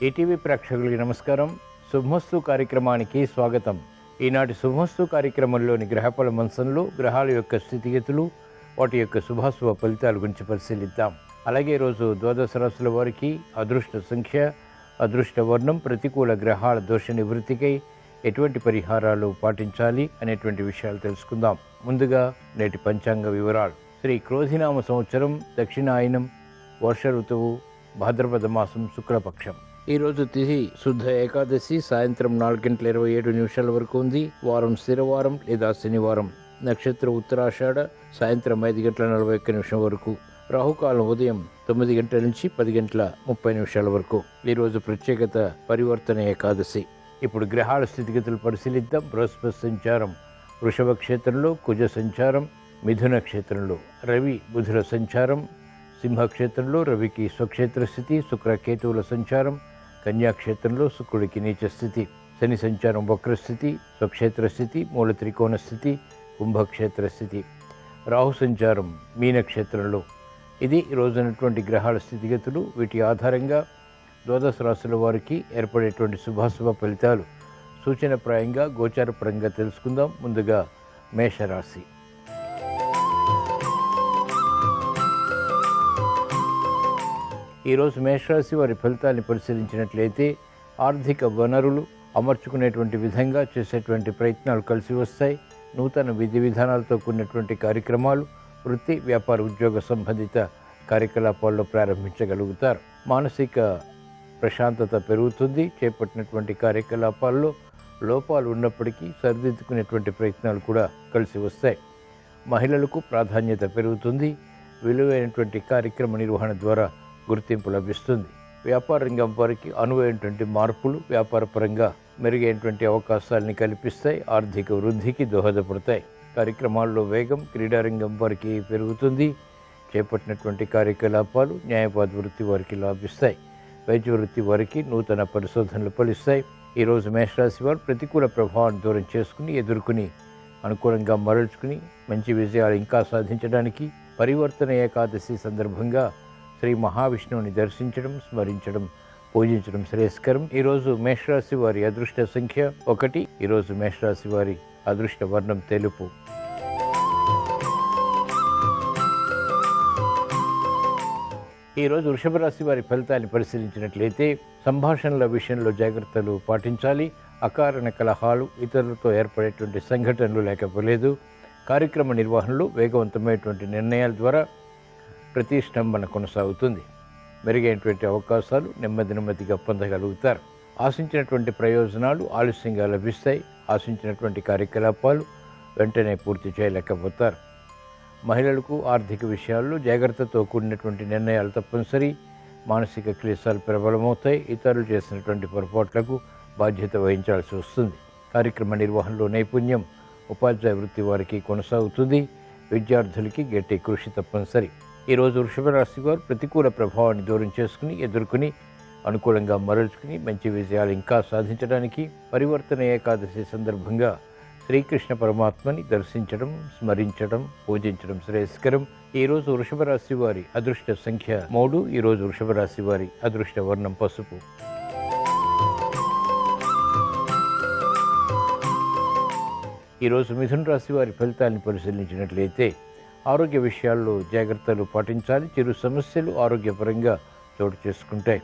ETV ప్రేక్షకులకి నమస్కారం. శుభమస్తు కార్యక్రమానికి స్వాగతం. ఈనాటి శుభమస్తు కార్యక్రమంలోని గ్రహఫల మంచంలో గ్రహాల యొక్క స్థితిగతులు, వాటి యొక్క శుభాశుభ ఫలితాల గురించి పరిశీలిద్దాం. అలాగే ఈరోజు ద్వాదశ రాశుల వారికి అదృష్ట సంఖ్య, అదృష్ట వర్ణం, ప్రతికూల గ్రహాల దోష నివృత్తికై ఎటువంటి పరిహారాలు పాటించాలి అనేటువంటి విషయాలు తెలుసుకుందాం. ముందుగా నేటి పంచాంగ వివరాలు. శ్రీ క్రోధినామ సంవత్సరం, దక్షిణాయనం, వర్ష ఋతువు, భాద్రపద మాసం, శుక్లపక్షం. ఈరోజు తిథి శుద్ధ ఏకాదశి సాయంత్రం 4:27 వరకు ఉంది. వారం స్థిరవారం లేదా శనివారం. నక్షత్రం ఉత్తరాషాఢ సాయంత్రం 5:41 వరకు. రాహుకాలం ఉదయం 9 గంటల నుంచి 10:30 వరకు. ఈరోజు ప్రత్యేకత పరివర్తన ఏకాదశి. ఇప్పుడు గ్రహాల స్థితిగతులు పరిశీలిద్దాం. బృహస్పతి సంచారం వృషభ క్షేత్రంలో, కుజ సంచారం మిథున క్షేత్రంలో, రవి బుధుల సంచారం సింహక్షేత్రంలో, రవికి స్వక్షేత్ర స్థితి, శుక్రకేతువుల సంచారం కన్యాక్షేత్రంలో, శుక్రుడికి నీచ స్థితి, శని సంచారం వక్రస్థితి, స్వక్షేత్ర స్థితి, మూల త్రికోణ స్థితి, కుంభక్షేత్ర స్థితి, రాహు సంచారం మీనక్షేత్రంలో. ఇది రోజునటువంటి గ్రహాల స్థితిగతులు. వీటి ఆధారంగా ద్వాదశ రాశుల వారికి ఏర్పడేటువంటి శుభాశుభ ఫలితాలు సూచనప్రాయంగా గోచారపరంగా తెలుసుకుందాం. ముందుగా మేషరాశి. ఈరోజు మేషరాశి వారి ఫలితాన్ని పరిశీలించినట్లయితే ఆర్థిక వనరులు అమర్చుకునేటువంటి విధంగా చేసేటువంటి ప్రయత్నాలు కలిసి వస్తాయి. నూతన విధి విధానాలతో కూడినటువంటి కార్యక్రమాలు, వృత్తి, వ్యాపార, ఉద్యోగ సంబంధిత కార్యకలాపాల్లో ప్రారంభించగలుగుతారు. మానసిక ప్రశాంతత పెరుగుతుంది. చేపట్టినటువంటి కార్యకలాపాల్లో లోపాలు ఉన్నప్పటికీ సరిదిద్దుకునేటువంటి ప్రయత్నాలు కూడా కలిసి వస్తాయి. మహిళలకు ప్రాధాన్యత పెరుగుతుంది. విలువైనటువంటి కార్యక్రమ నిర్వహణ ద్వారా గుర్తింపు లభిస్తుంది. వ్యాపార రంగం వారికి అనువైనటువంటి మార్పులు వ్యాపారపరంగా మెరుగైనటువంటి అవకాశాలని కల్పిస్తాయి. ఆర్థిక వృద్ధికి దోహదపడతాయి. కార్యక్రమాల్లో వేగం క్రీడారంగం వారికి పెరుగుతుంది. చేపట్టినటువంటి కార్యకలాపాలు న్యాయవాద వృత్తి వారికి లాభిస్తాయి. వైద్య వృత్తి వారికి నూతన పరిశోధనలు ఫలిస్తాయి. ఈరోజు మేషరాశి వారు ప్రతికూల ప్రభావాన్ని దూరం చేసుకుని ఎదుర్కొని అనుకూలంగా మరల్చుకుని మంచి విజయాలు ఇంకా సాధించడానికి పరివర్తన ఏకాదశి సందర్భంగా శ్రీ మహావిష్ణువుని దర్శించడం, స్మరించడం, పూజించడం శ్రేయస్కరం. ఈరోజు మేషరాశి వారి అదృష్ట సంఖ్య 1. ఈరోజు మేషరాశి వారి అదృష్ట వర్ణం తెలుపు. ఈరోజు వృషభ రాశి వారి ఫలితాన్ని పరిశీలించినట్లయితే సంభాషణల విషయంలో జాగ్రత్తలు పాటించాలి. అకారణ కలహాలు, ఇతరులతో ఏర్పడేటువంటి సంఘటనలు లేకపోలేదు. కార్యక్రమ నిర్వహణలో వేగవంతమైనటువంటి నిర్ణయాల ద్వారా ప్రతిష్టంభన కొనసాగుతుంది. మెరుగైనటువంటి అవకాశాలు నెమ్మదిగా పొందగలుగుతారు. ఆశించినటువంటి ప్రయోజనాలు ఆలస్యంగా లభిస్తాయి. ఆశించినటువంటి కార్యకలాపాలు వెంటనే పూర్తి చేయలేకపోతారు. మహిళలకు ఆర్థిక విషయాల్లో జాగ్రత్తతో కూడినటువంటి నిర్ణయాలు తప్పనిసరి. మానసిక క్లేశాలు ప్రబలమవుతాయి. ఇతరులు చేసినటువంటి పొరపాట్లకు బాధ్యత వహించాల్సి వస్తుంది. కార్యక్రమ నిర్వహణలో నైపుణ్యం ఉపాధ్యాయ వృత్తి వారికి కొనసాగుతుంది. విద్యార్థులకి గట్టి కృషి తప్పనిసరి. ఈరోజు వృషభ రాశి వారు ప్రతికూల ప్రభావాన్ని దూరం చేసుకుని ఎదుర్కొని అనుకూలంగా మరల్చుకుని మంచి విజయాలు ఇంకా సాధించడానికి పరివర్తన ఏకాదశి సందర్భంగా శ్రీకృష్ణ పరమాత్మని దర్శించడం, స్మరించడం, పూజించడం శ్రేయస్కరం. ఈరోజు వృషభ రాశి వారి అదృష్ట సంఖ్య 3. ఈరోజు వృషభ రాశి వారి అదృష్ట వర్ణం పసుపు. ఈరోజు మిథున రాశి వారి ఫలితాన్ని పరిశీలించినట్లయితే ఆరోగ్య విషయాల్లో జాగ్రత్తలు పాటించాలి. చిరు సమస్యలు ఆరోగ్యపరంగా చోటు చేసుకుంటాయి.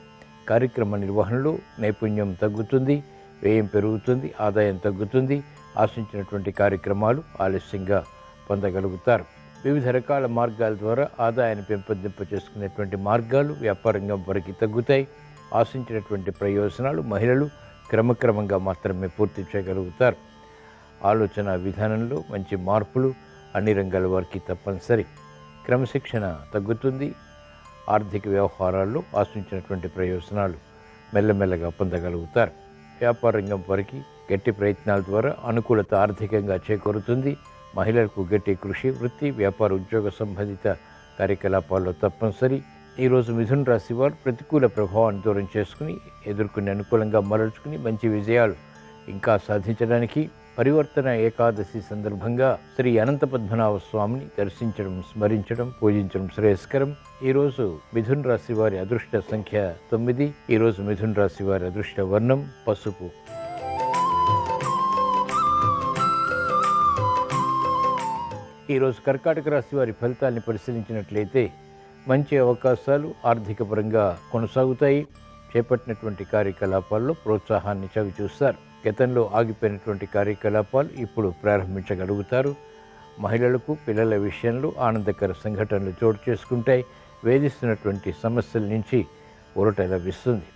కార్యక్రమ నిర్వహణలో నైపుణ్యం తగ్గుతుంది. వ్యయం పెరుగుతుంది. ఆదాయం తగ్గుతుంది. ఆశించినటువంటి కార్యక్రమాలు ఆలస్యంగా పొందగలుగుతారు. వివిధ రకాల మార్గాల ద్వారా ఆదాయాన్ని పెంపొందింప చేసుకునేటువంటి మార్గాలు వ్యాపారంగం వారికి తగ్గుతాయి. ఆశించినటువంటి ప్రయోజనాలు మహిళలు క్రమక్రమంగా మాత్రమే పూర్తి చేయగలుగుతారు. ఆలోచన విధానంలో మంచి మార్పులు అన్ని రంగాల వారికి తప్పనిసరి. క్రమశిక్షణ తగ్గుతుంది. ఆర్థిక వ్యవహారాల్లో ఆశించినటువంటి ప్రయోజనాలు మెల్లమెల్లగా పొందగలుగుతారు. వ్యాపార రంగం వారికి గట్టి ప్రయత్నాల ద్వారా అనుకూలత ఆర్థికంగా చేకూరుతుంది. మహిళలకు గట్టి కృషి, వృత్తి, వ్యాపార, ఉద్యోగ సంబంధిత కార్యకలాపాల్లో తప్పనిసరి. ఈరోజు మిథున రాశి వారు ప్రతికూల ప్రభావాన్ని దూరం చేసుకుని ఎదుర్కొని అనుకూలంగా మరల్చుకుని మంచి విజయాలు ఇంకా సాధించడానికి పరివర్తన ఏకాదశి సందర్భంగా శ్రీ అనంత పద్మనాభ స్వామిని దర్శించడం, స్మరించడం, పూజించడం శ్రేయస్కరం. ఈరోజు మిథున రాశి వారి అదృష్ట సంఖ్య 9. ఈరోజు మిథున రాశి వారి అదృష్ట వర్ణం పసుపు. ఈరోజు కర్కాటక రాశి వారి ఫలితాన్ని పరిశీలించినట్లయితే మంచి అవకాశాలు ఆర్థిక పరంగా కొనసాగుతాయి. చేపట్టినటువంటి కార్యకలాపాల్లో ప్రోత్సాహాన్ని చవిచూస్తారు. గతంలో ఆగిపోయినటువంటి కార్యకలాపాలు ఇప్పుడు ప్రారంభించగలుగుతారు. మహిళలకు పిల్లల విషయంలో ఆనందకర సంఘటనలు చోటు చేసుకుంటాయి. వేధిస్తున్నటువంటి సమస్యల నుంచి ఊరట లభిస్తుంది.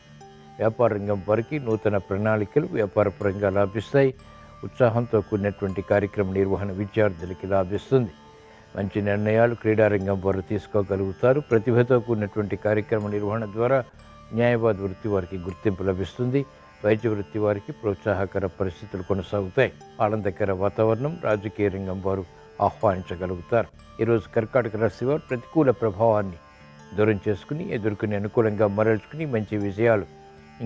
వ్యాపార రంగం వారికి నూతన ప్రణాళికలు వ్యాపారపరంగా లాభిస్తాయి. ఉత్సాహంతో కూడినటువంటి కార్యక్రమ నిర్వహణ విద్యార్థులకి లాభిస్తుంది. మంచి నిర్ణయాలు క్రీడారంగం వారు తీసుకోగలుగుతారు. ప్రతిభతో కూడినటువంటి కార్యక్రమ నిర్వహణ ద్వారా న్యాయవాద వృత్తి వారికి గుర్తింపు లభిస్తుంది. వైద్య వృత్తి వారికి ప్రోత్సాహకర పరిస్థితులు కొనసాగుతాయి. ఆనందకర వాతావరణం రాజకీయ రంగం వారు ఆహ్వానించగలుగుతారు. ఈరోజు కర్కాటక రాశి వారు ప్రతికూల ప్రభావాన్ని దూరం చేసుకుని ఎదుర్కొని అనుకూలంగా మరల్చుకుని మంచి విజయాలు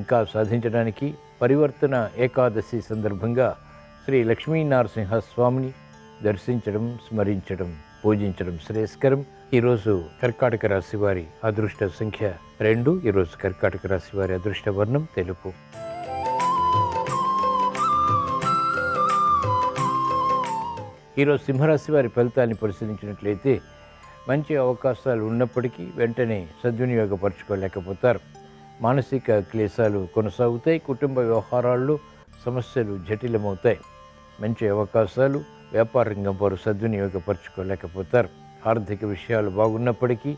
ఇంకా సాధించడానికి పరివర్తన ఏకాదశి సందర్భంగా శ్రీ లక్ష్మీనరసింహ స్వామిని దర్శించడం, స్మరించడం, పూజించడం శ్రేయస్కరం. ఈరోజు కర్కాటక రాశి వారి అదృష్ట సంఖ్య 2. ఈరోజు కర్కాటక రాశి వారి అదృష్ట వర్ణం తెలుపు. ఈరోజు సింహరాశి వారి ఫలితాన్ని పరిశీలించినట్లయితే మంచి అవకాశాలు ఉన్నప్పటికీ వెంటనే సద్వినియోగపరచుకోలేకపోతారు. మానసిక క్లేశాలు కొనసాగుతాయి. కుటుంబ వ్యవహారాల్లో సమస్యలు జటిలమవుతాయి. మంచి అవకాశాలు వ్యాపార రంగం వారు సద్వినియోగపరచుకోలేకపోతారు. ఆర్థిక విషయాలు బాగున్నప్పటికీ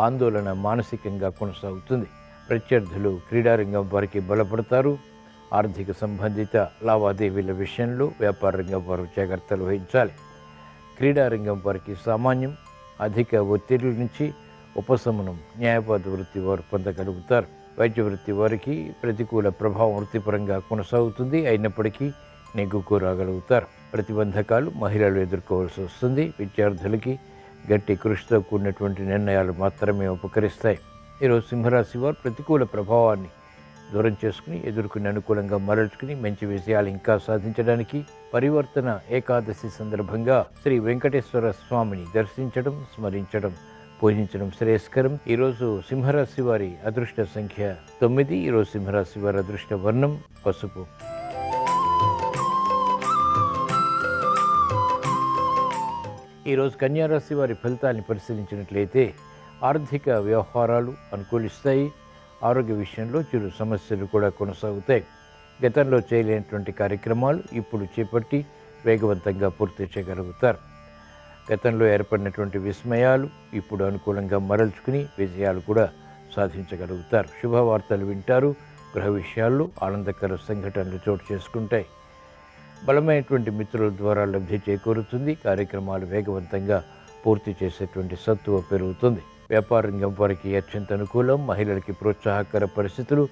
ఆందోళన మానసికంగా కొనసాగుతుంది. ప్రత్యర్థులు క్రీడారంగం వారికి బలపడతారు. ఆర్థిక సంబంధిత లావాదేవీల విషయంలో వ్యాపార రంగం వారు జాగ్రత్తలు వహించాలి. క్రీడారంగం వారికి సామాన్యం. అధిక ఒత్తిడి నుంచి ఉపశమనం న్యాయవాద వృత్తి వారు పొందగలుగుతారు. వైద్య వృత్తి వారికి ప్రతికూల ప్రభావం వృత్తిపరంగా కొనసాగుతుంది. అయినప్పటికీ నెగ్గుకు రాగలుగుతారు. ప్రతిబంధకాలు మహిళలు ఎదుర్కోవాల్సి వస్తుంది. విద్యార్థులకి గట్టి కృషితో కూడినటువంటి నిర్ణయాలు మాత్రమే ఉపకరిస్తాయి. ఈరోజు సింహరాశి వారు ప్రతికూల ప్రభావాన్ని దూరం చేసుకుని ఎదుర్కొని అనుకూలంగా మరల్చుకుని మంచి విజయాలు ఇంకా సాధించడానికి పరివర్తన ఏకాదశి సందర్భంగా శ్రీ వెంకటేశ్వర స్వామిని దర్శించడం, స్మరించడం, పూజించడం శ్రేయస్కరం. ఈరోజు సింహరాశి వారి అదృష్ట సంఖ్య 9. ఈరోజు సింహరాశి వారి అదృష్ట వర్ణం పసుపు. ఈరోజు కన్యారాశి వారి ఫలితాన్ని పరిశీలించినట్లయితే ఆర్థిక వ్యవహారాలు అనుకూలిస్తాయి. ఆరోగ్య విషయంలో చిరు సమస్యలు కూడా కొనసాగుతాయి. గతంలో చేయలేనటువంటి కార్యక్రమాలు ఇప్పుడు చేపట్టి వేగవంతంగా పూర్తి చేయగలుగుతారు. గతంలో ఏర్పడినటువంటి విస్మయాలు ఇప్పుడు అనుకూలంగా మరల్చుకుని విజయాలు కూడా సాధించగలుగుతారు. శుభవార్తలు వింటారు. గృహ విషయాల్లో ఆనందకర సంఘటనలు చోటు చేసుకుంటాయి. బలమైనటువంటి మిత్రుల ద్వారా లబ్ధి చేకూరుతుంది. కార్యక్రమాలు వేగవంతంగా పూర్తి చేసేటువంటి సత్తువ పెరుగుతుంది. వ్యాపార రంగం వారికి అత్యంత అనుకూలం. మహిళలకి ప్రోత్సాహకర పరిస్థితులు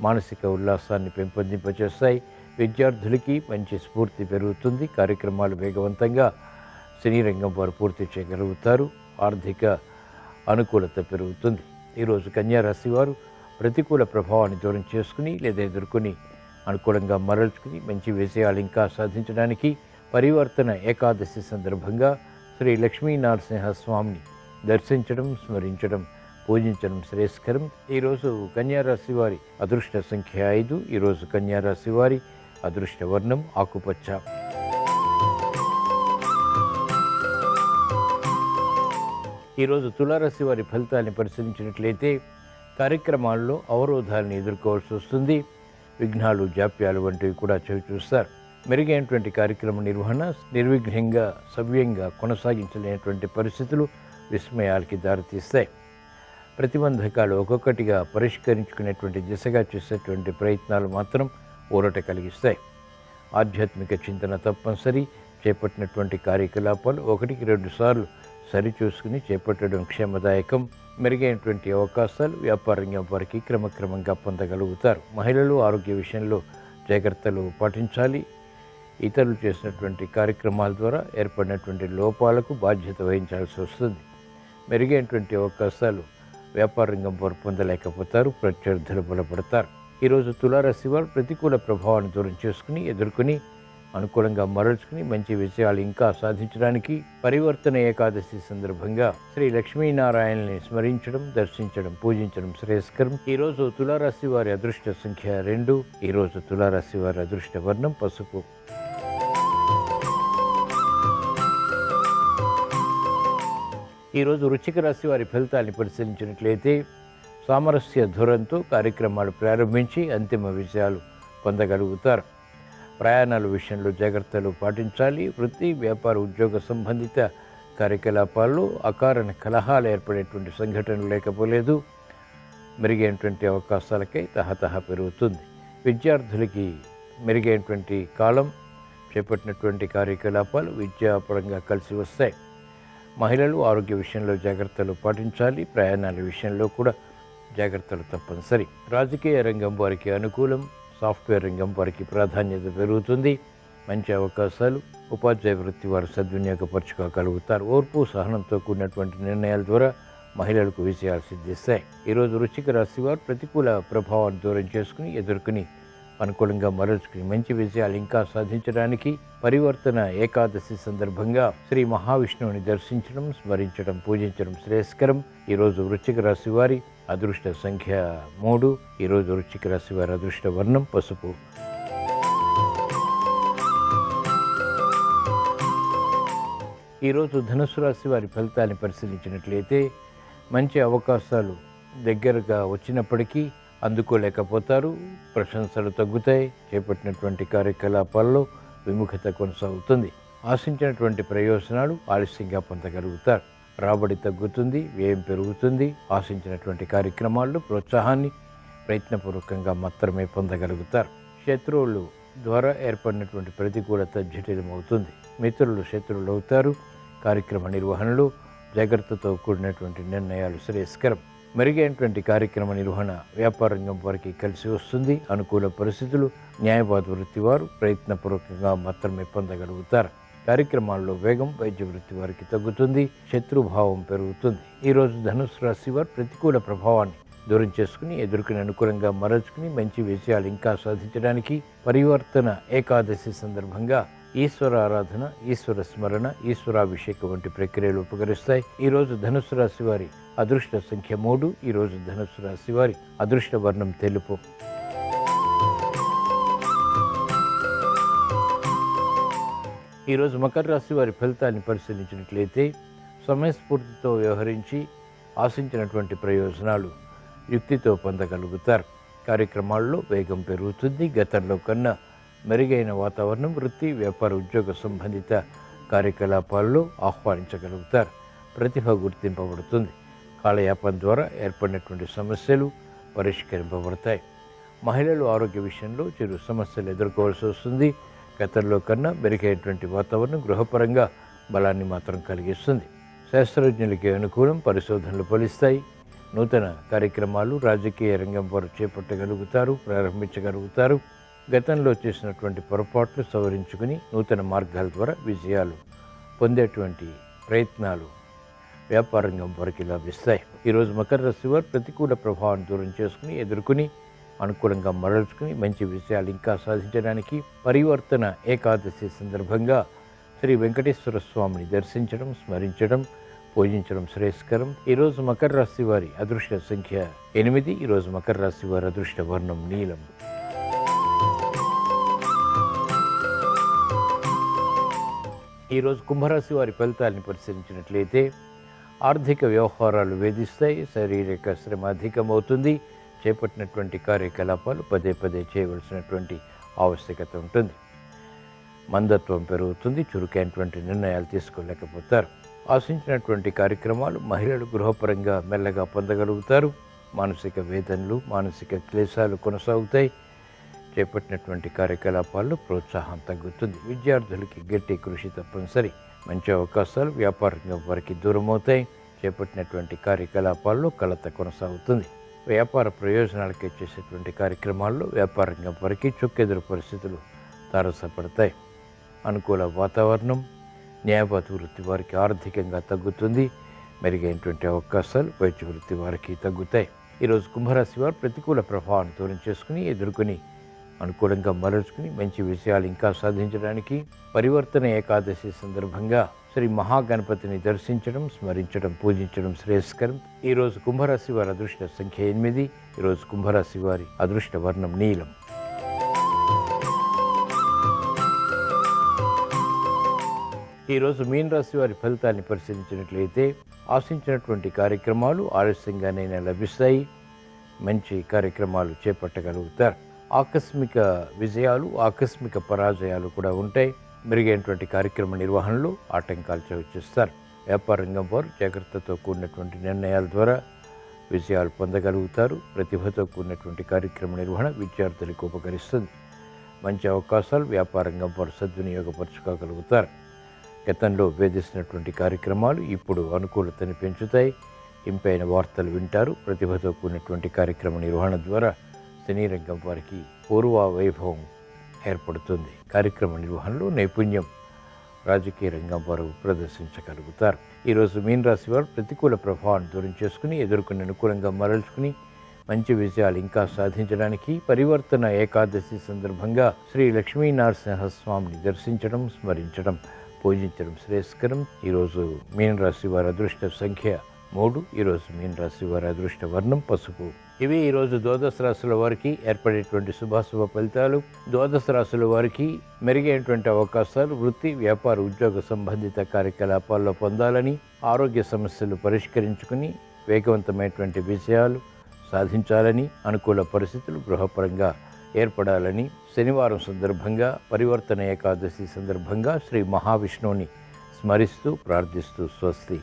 మానసిక ఉల్లాసాన్ని పెంపొందింపచేస్తాయి. విద్యార్థులకి మంచి స్ఫూర్తి పెరుగుతుంది. కార్యక్రమాలు వేగవంతంగా సినీ రంగం వారు పూర్తి చేయగలుగుతారు. ఆర్థిక అనుకూలత పెరుగుతుంది. ఈరోజు కన్యారాశి వారు ప్రతికూల ప్రభావాన్ని దూరం చేసుకుని లేదా ఎదుర్కొని అనుకూలంగా మరల్చుకుని మంచి విజయాలు ఇంకా సాధించడానికి పరివర్తన ఏకాదశి సందర్భంగా శ్రీ లక్ష్మీనరసింహ స్వామిని దర్శించడం, స్మరించడం, పూజించడం శ్రేయస్కరం. ఈరోజు కన్యారాశి వారి అదృష్ట సంఖ్య 5. ఈరోజు కన్యారాశి వారి అదృష్ట వర్ణం ఆకుపచ్చ. ఈరోజు తులారాశి వారి ఫలితాన్ని పరిశీలించినట్లయితే కార్యక్రమాల్లో అవరోధాలను ఎదుర్కోవాల్సి వస్తుంది. విఘ్నాలు, జాప్యాలు వంటివి కూడా చవిచూస్తారు. మెరుగైనటువంటి కార్యక్రమ నిర్వహణ నిర్విఘ్నంగా సవ్యంగా కొనసాగించలేనటువంటి పరిస్థితులు విస్మయాలకి దారితీస్తాయి. ప్రతిబంధకాలు ఒక్కొక్కటిగా పరిష్కరించుకునేటువంటి దిశగా చేసేటువంటి ప్రయత్నాలు మాత్రం ఊరట కలిగిస్తాయి. ఆధ్యాత్మిక చింతన తప్పనిసరి. చేపట్టినటువంటి కార్యకలాపాలు 1-2 సార్లు సరిచూసుకుని చేపట్టడం క్షేమదాయకం. మెరుగైనటువంటి అవకాశాలు వ్యాపార రంగం వారికి క్రమక్రమంగా పొందగలుగుతారు. మహిళలు ఆరోగ్య విషయంలో జాగ్రత్తలు పాటించాలి. ఇతరులు చేసినటువంటి కార్యక్రమాల ద్వారా ఏర్పడినటువంటి లోపాలకు బాధ్యత వహించాల్సి వస్తుంది. మెరుగైనటువంటి అవకాశాలు వ్యాపార రంగం వారు పొందలేకపోతారు. ప్రత్యర్థులు బలపడతారు. ఈరోజు తులారాశి వారు ప్రతికూల ప్రభావాన్ని దూరం చేసుకుని ఎదుర్కొని అనుకూలంగా మరల్చుకుని మంచి విజయాలు ఇంకా సాధించడానికి పరివర్తన ఏకాదశి సందర్భంగా శ్రీ లక్ష్మీనారాయణని స్మరించడం, దర్శించడం, పూజించడం శ్రేయస్కరం. ఈరోజు తులారాశి వారి అదృష్ట సంఖ్య 2. ఈరోజు తులారాశి వారి అదృష్ట వర్ణం పసుపు. ఈరోజు వృశ్చిక రాశి వారి ఫలితాన్ని పరిశీలించినట్లయితే సామరస్య ధోరణితో కార్యక్రమాలు ప్రారంభించి అంతిమ విజయాలు పొందగలుగుతారు. ప్రయాణాల విషయంలో జాగ్రత్తలు పాటించాలి. వృత్తి, వ్యాపార, ఉద్యోగ సంబంధిత కార్యకలాపాల్లో అకారణ కలహాలు ఏర్పడేటువంటి సంఘటనలు లేకపోలేదు. మెరుగైనటువంటి అవకాశాలకై తహతహ పెరుగుతుంది. విద్యార్థులకి మెరుగైనటువంటి కాలం. చేపట్టినటువంటి కార్యకలాపాలు విద్యాపరంగా కలిసి వస్తాయి. మహిళలు ఆరోగ్య విషయంలో జాగ్రత్తలు పాటించాలి. ప్రయాణాల విషయంలో కూడా జాగ్రత్తలు తప్పనిసరి. రాజకీయ రంగం వారికి అనుకూలం. సాఫ్ట్వేర్ రంగం వారికి ప్రాధాన్యత పెరుగుతుంది. మంచి అవకాశాలు. ఉపాధ్యాయ వృత్తి వారు సద్వినియోగపరచుకోగలుగుతారు. ఓర్పు, సహనంతో కూడినటువంటి నిర్ణయాల ద్వారా మహిళలకు విజయాలు సిద్ధిస్తాయి. ఈరోజు వృశ్చిక రాశి వారు ప్రతికూల ప్రభావాన్ని దూరం చేసుకుని ఎదుర్కొని అనుకూలంగా మరల్చుకుని మంచి విజయాలు ఇంకా సాధించడానికి పరివర్తన ఏకాదశి సందర్భంగా శ్రీ మహావిష్ణువుని దర్శించడం, స్మరించడం, పూజించడం శ్రేయస్కరం. ఈరోజు వృశ్చిక రాశి వారి అదృష్ట సంఖ్య 3. ఈరోజు వృశ్చిక రాశి వారి అదృష్ట వర్ణం పసుపు. ఈరోజు ధనుస్సు రాశి వారి ఫలితాన్ని పరిశీలించినట్లయితే మంచి అవకాశాలు దగ్గరగా వచ్చినప్పటికీ అందుకోలేకపోతారు. ప్రశంసలు తగ్గుతాయి. చేపట్టినటువంటి కార్యకలాపాల్లో విముఖత కొనసాగుతుంది. ఆశించినటువంటి ప్రయోజనాలు ఆలస్యంగా పొందగలుగుతారు. రాబడి తగ్గుతుంది, వ్యయం పెరుగుతుంది. ఆశించినటువంటి కార్యక్రమాల్లో ప్రోత్సాహాన్ని ప్రయత్నపూర్వకంగా మాత్రమే పొందగలుగుతారు. శత్రువులు ద్వారా ఏర్పడినటువంటి ప్రతికూలత జటిలమవుతుంది. మిత్రులు శత్రువులు అవుతారు. కార్యక్రమ నిర్వహణలో జాగ్రత్తతో కూడినటువంటి నిర్ణయాలు శ్రేయస్కరం. మెరుగైనటువంటి కార్యక్రమ నిర్వహణ వ్యాపార రంగం వారికి కలిసి వస్తుంది. అనుకూల పరిస్థితులు. న్యాయవాద వృత్తి వారు ప్రయత్నపూర్వకంగా మాత్రమే పొందగలుగుతారు. కార్యక్రమాల్లో వేగం. వైద్య వృత్తి వారికి తగ్గుతుంది. శత్రుభావం పెరుగుతుంది. ఈరోజు ధనుసు రాశి వారు ప్రతికూల ప్రభావాన్ని దూరం చేసుకుని ఎదుర్కొని అనుకూలంగా మరల్చుకుని మంచి విజయాలు ఇంకా సాధించడానికి పరివర్తన ఏకాదశి సందర్భంగా ఈశ్వర ఆరాధన, ఈశ్వర స్మరణ, ఈశ్వరాభిషేకం వంటి ప్రక్రియలు ఉపకరిస్తాయి. ఈరోజు ధనుసు రాశి వారి అదృష్ట సంఖ్య 3. ఈరోజు ధనుసు రాశి వారి అదృష్ట వర్ణం తెలుపు. ఈరోజు మకర రాశి వారి ఫలితాన్ని పరిశీలించినట్లయితే సమయస్ఫూర్తితో వ్యవహరించి ఆశించినటువంటి ప్రయోజనాలు యుక్తితో పొందగలుగుతారు. కార్యక్రమాల్లో వేగం పెరుగుతుంది. గతంలో కన్నా మెరుగైన వాతావరణం వృత్తి, వ్యాపార, ఉద్యోగ సంబంధిత కార్యకలాపాల్లో ఆహ్వానించగలుగుతారు. ప్రతిభ గుర్తింపబడుతుంది. కాలయాపన ద్వారా ఏర్పడినటువంటి సమస్యలు పరిష్కరింపబడతాయి. మహిళలు ఆరోగ్య విషయంలో చిరు సమస్యలు ఎదుర్కోవాల్సి వస్తుంది. గతంలో కన్నా మెరుగైనటువంటి వాతావరణం గృహపరంగా బలాన్ని మాత్రం కలిగిస్తుంది. శాస్త్రజ్ఞులకి అనుకూలం. పరిశోధనలు ఫలిస్తాయి. నూతన కార్యక్రమాలు రాజకీయ రంగం వారు చేపట్టగలుగుతారు, ప్రారంభించగలుగుతారు. గతంలో చేసినటువంటి పొరపాట్లు సవరించుకుని నూతన మార్గాల ద్వారా విజయాలు పొందేటువంటి ప్రయత్నాలు వ్యాపార రంగం వారికి లభిస్తాయి. ఈరోజు మకర రాశి వారు ప్రతికూల ప్రభావాన్ని దూరం చేసుకుని ఎదుర్కొని అనుకూలంగా మరల్చుకుని మంచి విజయాలు ఇంకా సాధించడానికి పరివర్తన ఏకాదశి సందర్భంగా శ్రీ వెంకటేశ్వర స్వామిని దర్శించడం, స్మరించడం, పూజించడం శ్రేయస్కరం. ఈరోజు మకర రాశి వారి అదృష్ట సంఖ్య 8. ఈరోజు మకర రాశి వారి అదృష్ట వర్ణం నీలం. ఈరోజు కుంభరాశి వారి ఫలితాలను పరిశీలించినట్లయితే ఆర్థిక వ్యవహారాలు వేధిస్తాయి. శారీరక శ్రమ అధికమవుతుంది. చేపట్టినటువంటి కార్యకలాపాలు పదే పదే చేయవలసినటువంటి ఆవశ్యకత ఉంటుంది. మందత్వం పెరుగుతుంది. చురుకైనటువంటి నిర్ణయాలు తీసుకోలేకపోతారు. ఆశించినటువంటి కార్యక్రమాలు మహిళలు గృహపరంగా మెల్లగా పొందగలుగుతారు. మానసిక వేదనలు, మానసిక క్లేశాలు కొనసాగుతాయి. చేపట్టినటువంటి కార్యకలాపాల్లో ప్రోత్సాహం తగ్గుతుంది. విద్యార్థులకి గట్టి కృషి తప్పనిసరి. మంచి అవకాశాలు వ్యాపార రంగం వారికి దూరమవుతాయి. చేపట్టినటువంటి కార్యకలాపాల్లో కలత కొనసాగుతుంది. వ్యాపార ప్రయోజనాలకే చేసేటువంటి కార్యక్రమాల్లో వ్యాపార రంగం వారికి చుక్కెదురు పరిస్థితులు తారసపడతాయి. అనుకూల వాతావరణం. న్యాయవాద వృత్తి వారికి ఆర్థికంగా తగ్గుతుంది. మెరుగైనటువంటి అవకాశాలు వైద్య వృత్తి వారికి తగ్గుతాయి. ఈరోజు కుంభరాశి వారు ప్రతికూల ప్రభావాన్ని దూరం చేసుకుని ఎదుర్కొని అనుకూలంగా మరల్చుకుని మంచి విషయాలు ఇంకా సాధించడానికి పరివర్తన ఏకాదశి సందర్భంగా శ్రీ మహాగణపతిని దర్శించడం, స్మరించడం, పూజించడం శ్రేయస్కరం. ఈరోజు కుంభరాశి వారి అదృష్ట సంఖ్య 8. ఈరోజు కుంభరాశి వారి అదృష్ట వర్ణం నీలం. ఈరోజు మీన రాశి వారి ఫలితాన్ని పరిశీలించినట్లయితే ఆశించినటువంటి కార్యక్రమాలు ఆలస్యంగానైనా లభిస్తాయి. మంచి కార్యక్రమాలు చేపట్టగలుగుతారు. ఆకస్మిక విజయాలు, ఆకస్మిక పరాజయాలు కూడా ఉంటాయి. మెరుగైనటువంటి కార్యక్రమ నిర్వహణలో ఆటంకాలు చవిచూస్తారు. వ్యాపార రంగం వారు జాగ్రత్తతో కూడినటువంటి నిర్ణయాల ద్వారా విజయాలు పొందగలుగుతారు. ప్రతిభతో కూడినటువంటి కార్యక్రమ నిర్వహణ విద్యార్థులకు ఉపకరిస్తుంది. మంచి అవకాశాలు వ్యాపార రంగం వారు సద్వినియోగపరచుకోగలుగుతారు. గతంలో వేధిస్తున్నటువంటి కార్యక్రమాలు ఇప్పుడు అనుకూలతని పెంచుతాయి. ఇంపైన వార్తలు వింటారు. ప్రతిభతో కూడినటువంటి కార్యక్రమ నిర్వహణ ద్వారా సినీ రంగం వారికి పూర్వ వైభవం ఏర్పడుతుంది. కార్యక్రమ నిర్వహణలో నైపుణ్యం రాజకీయ రంగం వారు ప్రదర్శించగలుగుతారు. ఈరోజు మీన రాశి వారు ప్రతికూల ప్రభావాన్ని దూరం చేసుకుని ఎదుర్కొని అనుకూలంగా మరల్చుకుని మంచి విజయాలు ఇంకా సాధించడానికి పరివర్తన ఏకాదశి సందర్భంగా శ్రీ లక్ష్మీనరసింహస్వామిని దర్శించడం, స్మరించడం, పూజించడం శ్రేయస్కరం. ఈరోజు మీన రాశి వారి అదృష్ట సంఖ్య 3. ఈరోజు మీన రాశి వారి అదృష్ట వర్ణం పసుపు. ఇవి ఈరోజు ద్వాదశ రాశుల వారికి ఏర్పడేటువంటి శుభాశుభ ఫలితాలు. ద్వాదశ రాశుల వారికి మెరుగైనటువంటి అవకాశాలు వృత్తి, వ్యాపార, ఉద్యోగ సంబంధిత కార్యకలాపాల్లో పొందాలని, ఆరోగ్య సమస్యలు పరిష్కరించుకుని వేగవంతమైనటువంటి విజయాలు సాధించాలని, అనుకూల పరిస్థితులు గృహపరంగా ఏర్పడాలని శనివారం సందర్భంగా పరివర్తన ఏకాదశి సందర్భంగా శ్రీ మహావిష్ణువుని స్మరిస్తూ ప్రార్థిస్తూ స్వస్తి.